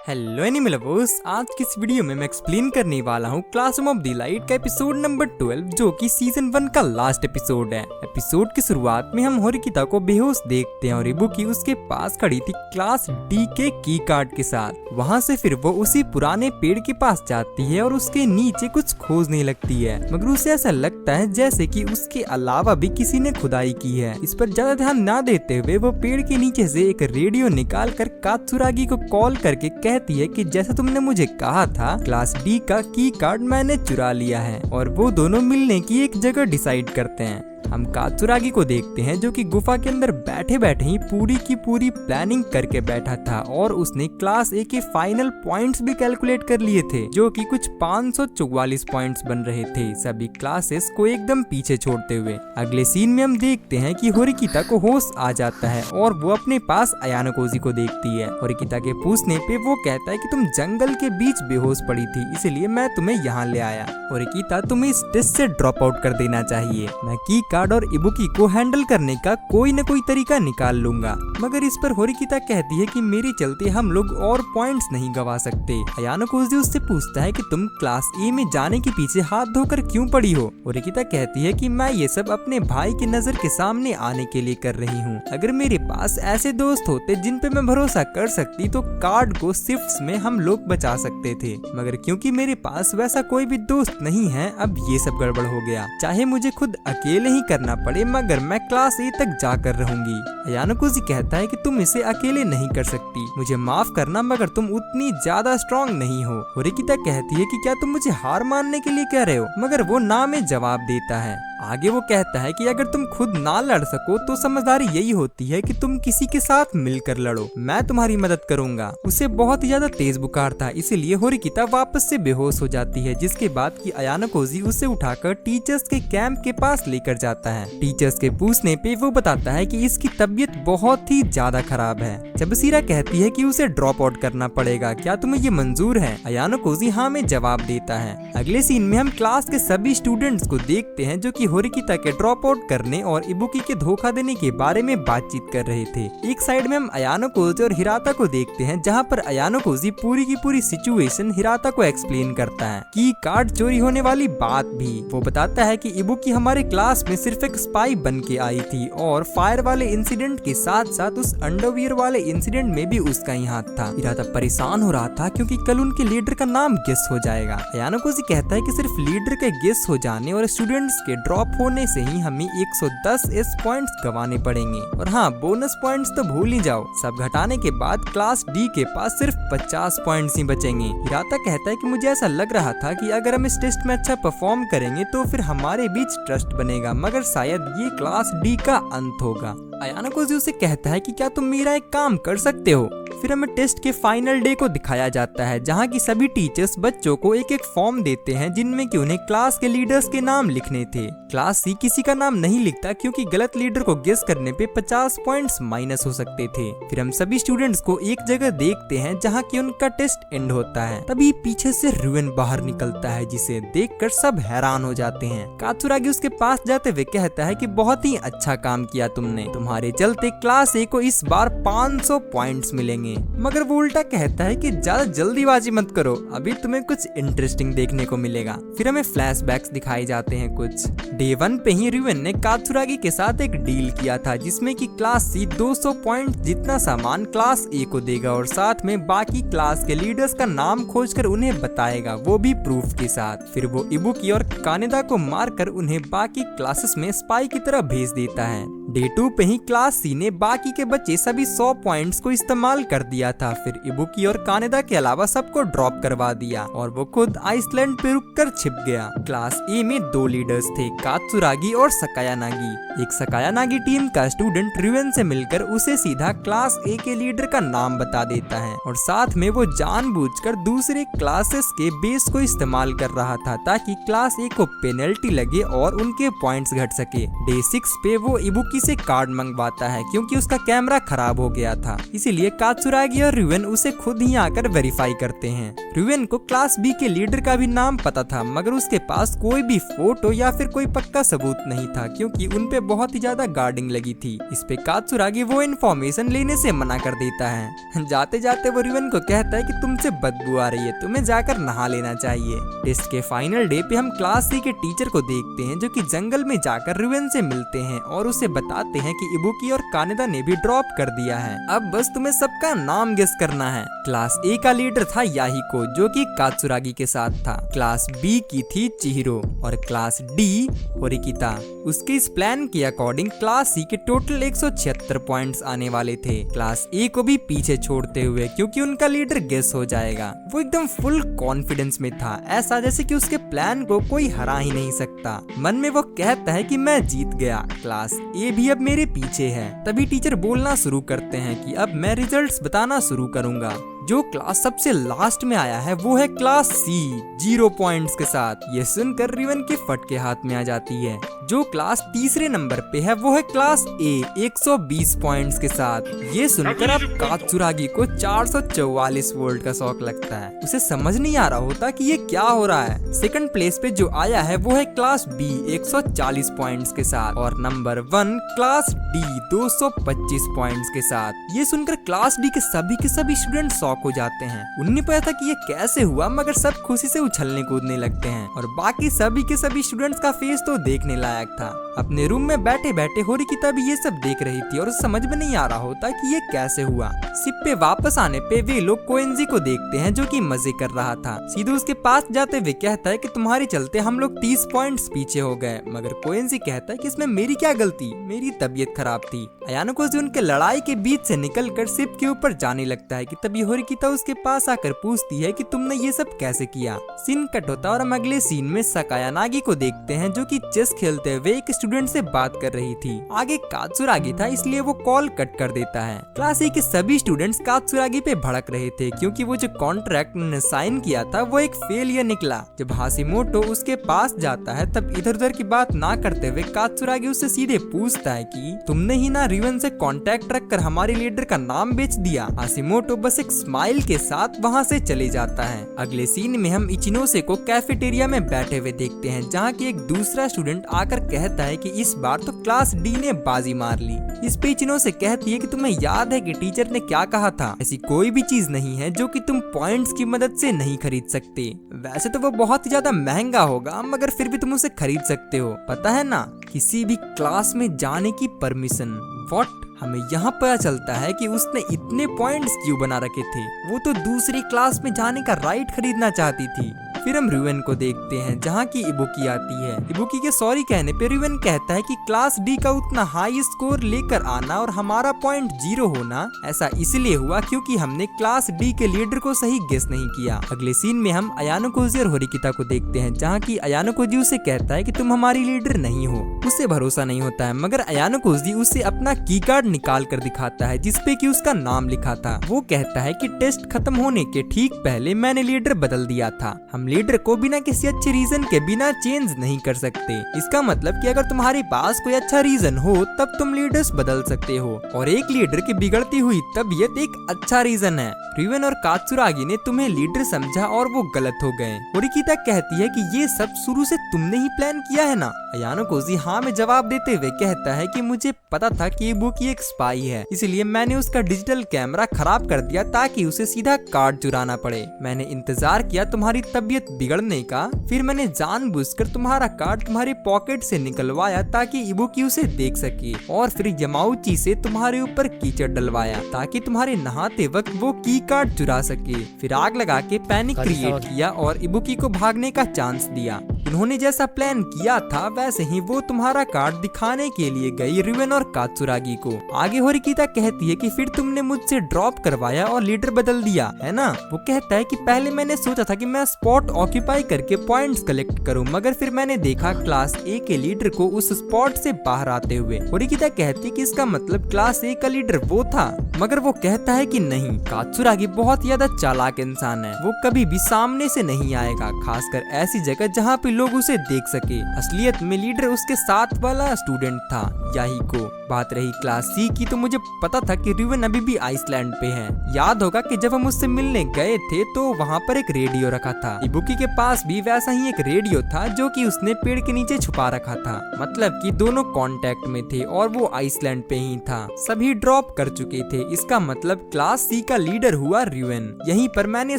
Hello animal lovers, आज की इस वीडियो में मैं एक्सप्लेन करने वाला हूँ क्लासरूम ऑफ द लाइट का एपिसोड नंबर 12, जो कि सीजन 1 का लास्ट एपिसोड है। एपिसोड की शुरुआत में हम होरिकिता को बेहोश देखते हैं और इबुकी उसके पास खड़ी थी क्लास डी के की कार्ड के साथ। वहाँ से फिर वो उसी पुराने पेड़ के पास जाती है और उसके नीचे कुछ खोजने लगती है, मगर उसे ऐसा लगता है जैसे कि उसके अलावा भी किसी ने खुदाई की है। इस पर ज्यादा ध्यान न देते हुए वो पेड़ के नीचे से एक रेडियो निकाल कर कात्सुरागी को कॉल करके कहती है कि जैसे तुमने मुझे कहा था, क्लास डी का की कार्ड मैंने चुरा लिया है। और वो दोनों मिलने की एक जगह डिसाइड करते हैं। हम कात्सुरागी को देखते हैं जो कि गुफा के अंदर बैठे बैठे ही पूरी की पूरी प्लानिंग करके बैठा था और उसने क्लास ए के फाइनल पॉइंट्स भी कैलकुलेट कर लिए थे, जो कि कुछ 544 पॉइंट्स बन रहे थे, सभी क्लासेस को एकदम पीछे छोड़ते हुए। अगले सीन में हम देखते हैं कि होरिकिता को होश आ जाता है और वो अपने पास अयानोकोजी को देखती है। होरिकिता के पूछने पे वो कहता है कि तुम जंगल के बीच बेहोश पड़ी थी, इसलिए मैं तुम्हें यहाँ ले आया। होरिकिता, तुम्हें इस टेस्ट से ड्रॉप आउट कर देना चाहिए। मैं की कार्ड और इबुकी को हैंडल करने का कोई न कोई तरीका निकाल लूंगा। मगर इस पर होरिकिता कहती है कि मेरे चलते हम लोग और पॉइंट्स नहीं गवा सकते। अयानोकोजी उससे पूछता है कि तुम क्लास ए में जाने के पीछे हाथ धोकर क्यों पड़ी हो। होरिकिता कहती है कि मैं ये सब अपने भाई की नजर के सामने आने के लिए कर रही हूँ। अगर मेरे पास ऐसे दोस्त होते जिन पे मैं भरोसा कर सकती तो कार्ड को शिफ्ट्स में हम लोग बचा सकते थे, मगर क्योंकि मेरे पास वैसा कोई भी दोस्त नहीं है, अब ये सब गड़बड़ हो गया। चाहे मुझे खुद अकेले ही करना पड़े, मगर मैं क्लास ए तक जाकर रहूंगी। अयानोकोजी कहता है कि तुम इसे अकेले नहीं कर सकती, मुझे माफ करना मगर तुम उतनी ज्यादा स्ट्रॉन्ग नहीं हो। होरिकिता कहती है कि क्या तुम मुझे हार मानने के लिए कह रहे हो, मगर वो ना में जवाब देता है। आगे वो कहता है कि अगर तुम खुद ना लड़ सको तो समझदारी यही होती है कि तुम किसी के साथ मिलकर लड़ो, मैं तुम्हारी मदद करूंगा। उसे बहुत ज्यादा तेज बुखार था, इसीलिए होरिकिता वापस से बेहोश हो जाती है, जिसके बाद कि अयानोकोजी उसे उठाकर टीचर्स के कैंप के पास लेकर जाता है। टीचर्स के पूछने पे वो बताता है कि इसकी तबीयत बहुत ही ज्यादा खराब है। जबसीरा कहती है कि उसे ड्रॉप आउट करना पड़ेगा, क्या तुम्हें ये मंजूर है। अयानोकोजी हाँ में जवाब देता है। अगले सीन में हम क्लास के सभी स्टूडेंट्स को देखते हैं जो कि होरिकिता के ड्रॉप आउट करने और इबुकी के धोखा देने के बारे में बातचीत कर रहे थे। एक साइड में हम अयानोकोजी और हिराता को देखते हैं, जहाँ पर अयानोकोजी पूरी की पूरी सिचुएशन हिराता को एक्सप्लेन करता है कि कार्ड चोरी होने वाली बात भी। वो बताता है कि इबुकी हमारे क्लास में सिर्फ एक स्पाई बन के आई थी और फायर वाले इंसिडेंट के साथ साथ उस अंडरवियर वाले इंसिडेंट में भी उसका ही हाथ था। हिराता परेशान हो रहा था क्योंकि कल उनके लीडर का नाम गेस हो जाएगा। अयानोकोजी कहता है कि सिर्फ लीडर के गेस हो जाने और स्टूडेंट्स के ड्रॉप होने से ही हमें 110 एस पॉइंट्स गंवाने पड़ेंगे। और हाँ, बोनस पॉइंट्स तो भूल ही जाओ, सब घटाने के बाद क्लास डी के पास सिर्फ 50 पॉइंट्स ही बचेंगे। हिराता कहता है कि मुझे ऐसा लग रहा था कि अगर हम इस टेस्ट में अच्छा परफॉर्म करेंगे तो फिर हमारे बीच ट्रस्ट बनेगा, मगर शायद ये क्लास डी का अंत होगा। अयानोकोजी उसे कहता है कि क्या तुम मेरा एक काम कर सकते हो। फिर हमें टेस्ट के फाइनल डे को दिखाया जाता है, जहाँ की सभी टीचर्स बच्चों को एक एक फॉर्म देते हैं जिनमें कि उन्हें क्लास के लीडर्स के नाम लिखने थे। क्लास सी किसी का नाम नहीं लिखता क्योंकि गलत लीडर को गेस करने पे 50 पॉइंट्स माइनस हो सकते थे। फिर हम सभी स्टूडेंट्स को एक जगह देखते हैं जहाँ की उनका टेस्ट एंड होता है। तभी पीछे से रुएन बाहर निकलता है, जिसे देखकर सब हैरान हो जाते हैं। कात्सुरागी उसके पास जाते हुए कहता है कि बहुत ही अच्छा काम किया तुमने, तुम्हारे चलते क्लास ए को इस बार 500 पॉइंट्स मिलेंगे। मगर वो उल्टा कहता है कि ज्यादा जल्दीबाजी मत करो, अभी तुम्हें कुछ इंटरेस्टिंग देखने को मिलेगा। फिर हमें फ्लैशबैक्स दिखाए जाते हैं कुछ। डे 1 पे ही रुएन ने कात्सुरागी के साथ एक डील किया था, जिसमें कि क्लास सी 200 पॉइंट जितना सामान क्लास ए को देगा और साथ में बाकी क्लास के लीडर्स का नाम खोजकर उन्हें बताएगा, वो भी प्रूफ के साथ। फिर वो इबुकी और कानेदा को मारकर उन्हें बाकी क्लासेस में स्पाई की तरह भेज देता है। डे 2 पे ही क्लास सी ने बाकी के बच्चे सभी 100 पॉइंट्स को इस्तेमाल कर दिया था। फिर इबुकी और कानेदा के अलावा सबको ड्रॉप करवा दिया और वो खुद आइसलैंड पे रुककर छिप गया। क्लास ए में 2 लीडर्स थे, कात्सुरागी और सकायानागी। एक सकायानागी टीम का स्टूडेंट रुएन से मिलकर उसे सीधा क्लास ए के लीडर का नाम बता देता है और साथ में वो जानबूझकर दूसरे क्लासेस के बेस को इस्तेमाल कर रहा था ताकि क्लास ए को पेनल्टी लगे और उनके पॉइंट्स घट सके। डे 6 पे वो इबुकी इबुकी से कार्ड मंगवाता है क्योंकि उसका कैमरा खराब हो गया था। इसीलिए कात्सुरागी और रिवेन उसे खुद ही आकर वेरीफाई करते हैं। रिवेन को क्लास बी के लीडर का भी नाम पता था, मगर उसके पास कोई भी फोटो या फिर कोई पक्का सबूत नहीं था क्योंकि उनपे बहुत ही ज्यादा गार्डिंग लगी थी। इस पे कात्सुरागी वो इन्फॉर्मेशन लेने से मना कर देता है। जाते जाते वो रिवेन को कहता है कि तुमसे बदबू आ रही है, तुम्हें जाकर नहा लेना चाहिए। टेस्ट के फाइनल डे पे हम क्लास सी के टीचर को देखते हैं जो कि जंगल में जाकर रिवेन से मिलते हैं और उसे बताते हैं कि इबुकी और कानेदा ने भी ड्रॉप कर दिया है। अब बस तुम्हें सबका नाम गेस करना है। क्लास ए का लीडर था याहिको जो कि कात्सुरागी के साथ था। क्लास बी की थी चिहिरो और क्लास डी होरिकिता। उसके इस प्लान के अकॉर्डिंग क्लास सी के टोटल 176 पॉइंट्स आने वाले थे, क्लास ए को भी पीछे छोड़ते हुए क्योंकि उनका लीडर गेस हो जाएगा। वो एकदम फुल कॉन्फिडेंस में था, ऐसा जैसे कि उसके प्लान को कोई हरा ही नहीं सकता। मन में वो कहता है कि मैं जीत गया, क्लास ए भी अब मेरे पीछे है। तभी टीचर बोलना शुरू करते हैं कि अब मैं रिजल्ट्स बताना शुरू करूंगा। जो क्लास सबसे लास्ट में आया है वो है क्लास सी 0 पॉइंट्स के साथ। ये सुनकर रिवेन के फटके हाथ में आ जाती है। जो क्लास तीसरे नंबर पे है वो है क्लास ए 120 पॉइंट्स के साथ। ये सुनकर अब कात्सुरागी को 444 वोल्ट का शौक लगता है। उसे समझ नहीं आ रहा होता कि ये क्या हो रहा है। सेकंड प्लेस पे जो आया है वो है क्लास बी 140 पॉइंट्स के साथ और नंबर 1 क्लास डी 225 पॉइंट्स के साथ। ये सुनकर क्लास डी के सभी स्टूडेंट शॉक हो जाते हैं। उन्हें पता था कि ये कैसे हुआ, मगर सब खुशी से उछलने कूदने लगते हैं और बाकी सभी के सभी स्टूडेंट्स का फेस तो देखने लायक था। अपने रूम में बैठे बैठे होरिकिता भी ये सब देख रही थी और समझ में नहीं आ रहा होता कि ये कैसे हुआ। शिप पे वापस आने पे वे लोग कोएंजी को देखते हैं जो कि मजे कर रहा था। सीधे उसके पास जाते हुए कहता है कि तुम्हारे चलते हम लोग 30 पॉइंट्स पीछे हो गए, मगर कोएंजी कहता है कि इसमें मेरी क्या गलती, मेरी तबीयत खराब थी। अयानुकोजी उनके लड़ाई के बीच से निकलकर शिप के ऊपर जाने लगता है कि तभी होरिकिता उसके पास आकर पूछती है कि तुमने ये सब कैसे किया। सीन कट होता और हम अगले सीन में सकायानागी को देखते हैं जो कि चेस खेलते हुए एक स्टूडेंट से बात कर रही थी। आगे कात्सुरागी था इसलिए वो कॉल कट कर देता है। क्लास ए के सभी स्टूडेंट्स कात्सुरागी पे भड़क रहे थे क्योंकि वो जो कॉन्ट्रैक्ट उन्होंने साइन किया था वो एक फेलियर निकला। जब हाशिमोटो उसके पास जाता है तब इधर उधर की बात ना करते हुए कात्सुरागी उससे सीधे पूछता है कि तुमने ही ना रिवेन से कॉन्टैक्ट रखकर हमारे लीडर का नाम बेच दिया। हाशिमोटो बस एक स्माइल के साथ वहाँ से चले जाता है। अगले सीन में हम इचिनोसे को कैफेटेरिया में बैठे हुए देखते हैं जहाँ की एक दूसरा स्टूडेंट आकर कहता है कि इस बार तो क्लास डी ने बाजी मार ली। इस पे इचिनोसे कहती है कि तुम्हें याद है कि टीचर ने क्या कहा था, ऐसी कोई भी चीज नहीं है जो कि तुम पॉइंट्स की मदद से नहीं खरीद सकते। वैसे तो वो बहुत ही ज्यादा महंगा होगा मगर फिर भी तुम उसे खरीद सकते हो। पता है ना, किसी भी क्लास में जाने की परमिशन। व्हाट? हमें यहाँ पता चलता है कि उसने इतने पॉइंट्स क्यों बना रखे थे। वो तो दूसरी क्लास में जाने का राइट खरीदना चाहती थी। फिर हम रिवेन को देखते हैं जहाँ की इबुकी आती है। इबुकी के सॉरी कहने पे रिवेन कहता है कि क्लास डी का उतना हाई स्कोर लेकर आना और हमारा पॉइंट 0 होना ऐसा इसलिए हुआ क्योंकि हमने क्लास डी के लीडर को सही गेस नहीं किया। अगले सीन में हम अयानुकोजी और होरिकिता को देखते हैं जहाँ की अयानुकोजी उसे कहता है कि तुम हमारी लीडर नहीं हो। उसे भरोसा नहीं होता है मगर अयानुकोजी उसे अपना की कार्ड निकाल कर दिखाता है जिसपे कि उसका नाम लिखा था। वो कहता है कि टेस्ट खत्म होने के ठीक पहले मैंने लीडर बदल दिया था। हम लीडर को बिना किसी अच्छे रीजन के बिना चेंज नहीं कर सकते। इसका मतलब कि अगर तुम्हारे पास कोई अच्छा रीजन हो तब तुम लीडर्स बदल सकते हो और एक लीडर की बिगड़ती हुई तबीयत एक अच्छा रीजन है। रिवेन और कात्सुरागी ने तुम्हें लीडर समझा और वो गलत हो गए। होरिकिता कहती है कि ये सब शुरू से तुमने ही प्लान किया है ना। अयानुकोजी हाँ में जवाब देते हुए कहता है कि मुझे पता था कि इबुकी एक स्पाई है, इसलिए मैंने उसका डिजिटल कैमरा खराब कर दिया ताकि उसे सीधा कार्ड चुराना पड़े। मैंने इंतजार किया तुम्हारी तबीयत बिगड़ने का, फिर मैंने जानबूझकर तुम्हारा कार्ड तुम्हारी पॉकेट से निकलवाया ताकि इबुकी उसे देख सके और फिर यमाउची से तुम्हारे ऊपर कीचड़ डलवाया ताकि तुम्हारे नहाते वक्त वो की कार्ड चुरा सके। फिर आग लगा के पैनिक क्रिएट किया और इबुकी को भागने का चांस दिया। उन्होंने जैसा प्लान किया था वैसे ही वो तुम्हारा कार्ड दिखाने के लिए गई रिवेन और कात्सुरागी को। आगे होरिकिता कहती है कि फिर तुमने मुझसे ड्रॉप करवाया और लीडर बदल दिया है ना। वो कहता है कि पहले मैंने सोचा था कि मैं स्पॉट ऑक्यूपाई करके पॉइंट्स कलेक्ट करूं, मगर फिर मैंने देखा क्लास ए के लीडर को उस स्पॉट से बाहर आते हुए। होरिकिता कहती है कि इसका मतलब क्लास ए का लीडर वो था, मगर वो कहता है कि नहीं, कात्सुरागी बहुत ज्यादा चालाक इंसान है, वो कभी भी सामने से नहीं आएगा, खासकर ऐसी जगह जहाँ पे काफी लोग उसे देख सके। असलियत में लीडर उसके साथ वाला स्टूडेंट था, याहिको। बात रही क्लास सी की, तो मुझे पता था कि रिवन अभी भी आइसलैंड पे है। याद होगा कि जब हम उससे मिलने गए थे तो वहाँ पर एक रेडियो रखा था। इबुकी के पास भी वैसा ही एक रेडियो था जो कि उसने पेड़ के नीचे छुपा रखा था। मतलब कि दोनों कांटेक्ट में थे और वो आइसलैंड पे ही था। सभी ड्रॉप कर चुके थे। इसका मतलब क्लास सी का लीडर हुआ रिवन। यहीं पर मैंने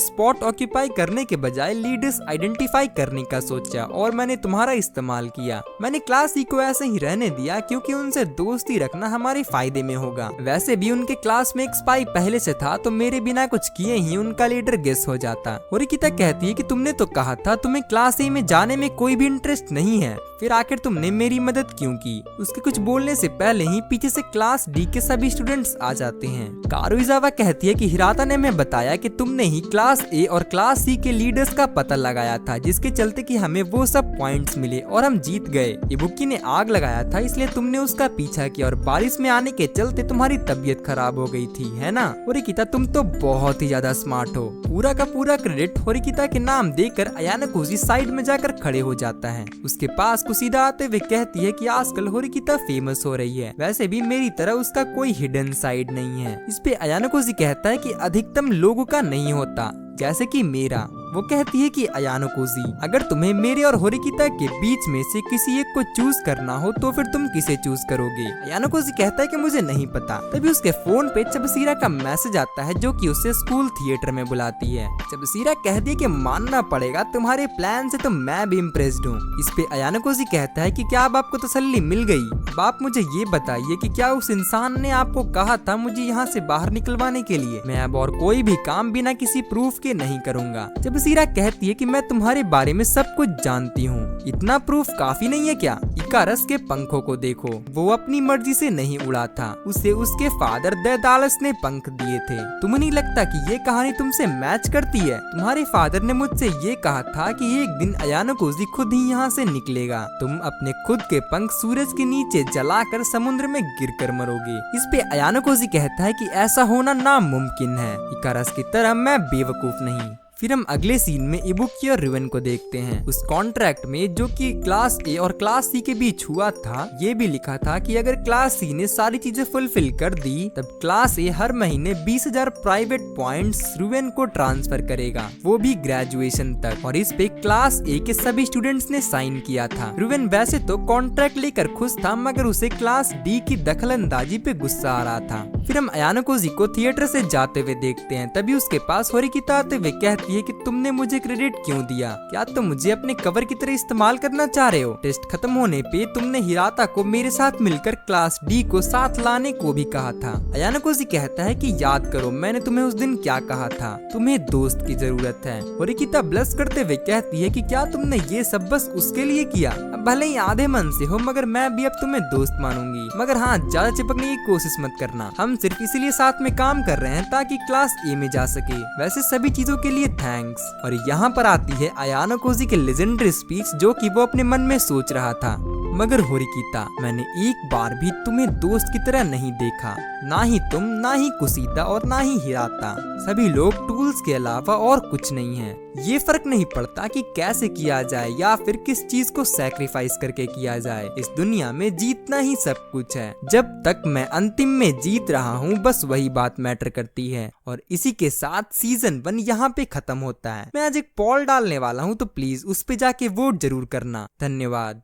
स्पॉट ऑक्यूपाई करने के बजाय लीडर्स आइडेंटिफाई करने का सोचा और मैंने तुम्हारा इस्तेमाल किया। मैंने क्लास सी को ऐसे ही रहने दिया क्योंकि उनसे दोस्ती रखना हमारे फायदे में होगा। वैसे भी उनके क्लास में एक स्पाई पहले से था, तो मेरे बिना कुछ किए ही उनका लीडर गेस हो जाता। होरिकिता कहती है कि तुमने तो कहा था तुम्हें क्लास ए में जाने में कोई भी इंटरेस्ट नहीं है, फिर आखिर तुमने मेरी मदद क्यों की? उसके कुछ बोलने से पहले ही पीछे से क्लास डी के सभी स्टूडेंट्स आ जाते हैं। कारुइजावा कहती है कि हिराता ने हमें बताया कि तुमने ही क्लास ए और क्लास सी के लीडर्स का पता लगाया था, जिसके चलते कि हमें वो सब पॉइंट्स मिले और हम जीत गए। इबुकी ने आग लगाया था, इसलिए तुमने उसका पीछा किया और बारिश में आने के चलते तुम्हारी तबीयत खराब हो गई थी, है ना? होरिकिता तुम तो बहुत ही ज्यादा स्मार्ट हो। पूरा का पूरा क्रेडिट होरिकिता के नाम देकर अयाना कोजी साइड में जाकर खड़े हो जाता है। उसके पास कुसीदा आते हुए कहती है कि आजकल होरिकिता फेमस हो रही है, वैसे भी मेरी तरह उसका कोई हिडन साइड नहीं है। इस पे अयाना कोजी कहता है कि अधिकतम लोगों का नहीं होता, जैसे कि मेरा। वो कहती है कि अयाना कोजी, अगर तुम्हें मेरे और होरिकिता के बीच में से किसी एक को चूज करना हो तो फिर तुम किसे चूज करोगे? अयाना कोजी कहता है कि मुझे नहीं पता। तभी उसके फोन पे चबसीरा का मैसेज आता है जो कि उसे स्कूल थिएटर में बुलाती है। चबसीरा कहती है कि मानना पड़ेगा तुम्हारे प्लान से तो मैं भी इम्प्रेस्ड हूँ। इस पे अयाना कोजी कहता है कि क्या अब आपको तसल्ली मिल गई? अब आप मुझे ये बताइए कि क्या उस इंसान ने आपको कहा था मुझे यहाँ से बाहर निकलवाने के लिए? मैं अब और कोई भी काम बिना किसी प्रूफ के नहीं करूँगा। चबसीरा कहती है कि मैं तुम्हारे बारे में सब कुछ जानती हूँ, इतना प्रूफ काफी नहीं है क्या? इकारस के पंखों को देखो, वो अपनी मर्जी से नहीं उड़ा था, उसे उसके फादर दैदालस ने पंख दिए थे। तुम्हें नहीं लगता कि ये कहानी तुमसे मैच करती है? तुम्हारे फादर ने मुझसे ये कहा था कि एक दिन अयाना कोजी खुद ही यहाँ से निकलेगा। तुम अपने खुद के पंख सूरज के नीचे जलाकर समुद्र में गिरकर मरोगे। इस पे अयाना कोजी कहता है कि ऐसा होना नामुमकिन है। इकारस की तरह मैं बेवकूफ नहीं। फिर हम अगले सीन में इबुकी और रिवन को देखते हैं। उस कॉन्ट्रैक्ट में जो कि क्लास ए और क्लास सी के बीच हुआ था, ये भी लिखा था कि अगर क्लास सी ने सारी चीजें फुलफिल कर दी तब क्लास ए हर महीने 20,000 प्राइवेट पॉइंट्स रिवन को ट्रांसफर करेगा, वो भी ग्रेजुएशन तक। और इस पे क्लास ए के सभी स्टूडेंट्स ने साइन किया था। रिवन वैसे तो कॉन्ट्रैक्ट लेकर खुश था, मगर उसे क्लास डी की दखलंदाजी पे गुस्सा आ रहा था। फिर हम अयाना कोजी को थिएटर से जाते हुए देखते हैं। तभी उसके पास होरिकिता आते हुए कहती है कि तुमने मुझे क्रेडिट क्यों दिया? क्या तुम मुझे अपने कवर की तरह इस्तेमाल करना चाह रहे हो? टेस्ट खत्म होने पे तुमने हिराता को मेरे साथ मिलकर क्लास डी को साथ लाने को भी कहा था। अयाना कोजी कहता है कि याद करो मैंने तुम्हें उस दिन क्या कहा था, तुम्हें दोस्त की जरूरत है। होरिकिता ब्लश करते हुए कहती है कि क्या तुमने ये सब बस उसके लिए किया? अब भले ही आधे मन से हो, मगर मैं भी अब तुम्हें दोस्त मानूंगी, मगर हाँ ज्यादा चिपकने की कोशिश मत करना। हम सिर्फ इसीलिए साथ में काम कर रहे हैं ताकि क्लास ए में जा सके। वैसे सभी चीजों के लिए थैंक्स। और यहाँ पर आती है अयाना कोजी के लेजेंडरी स्पीच जो कि वो अपने मन में सोच रहा था। मगर होरिकिता, मैंने एक बार भी तुम्हें दोस्त की तरह नहीं देखा, ना ही तुम, ना ही कुसीदा और ना ही हिराता। सभी लोग टूल्स के अलावा और कुछ नहीं है। ये फर्क नहीं पड़ता कि कैसे किया जाए या फिर किस चीज को सैक्रिफाइस करके किया जाए, इस दुनिया में जीतना ही सब कुछ है। जब तक मैं अंतिम में जीत रहा हूँ बस वही बात मैटर करती है। और इसी के साथ सीजन 1 यहाँ पे खत्म होता है। मैं आज एक पोल डालने वाला हूँ, तो प्लीज उस पे जाके वोट जरूर करना। धन्यवाद।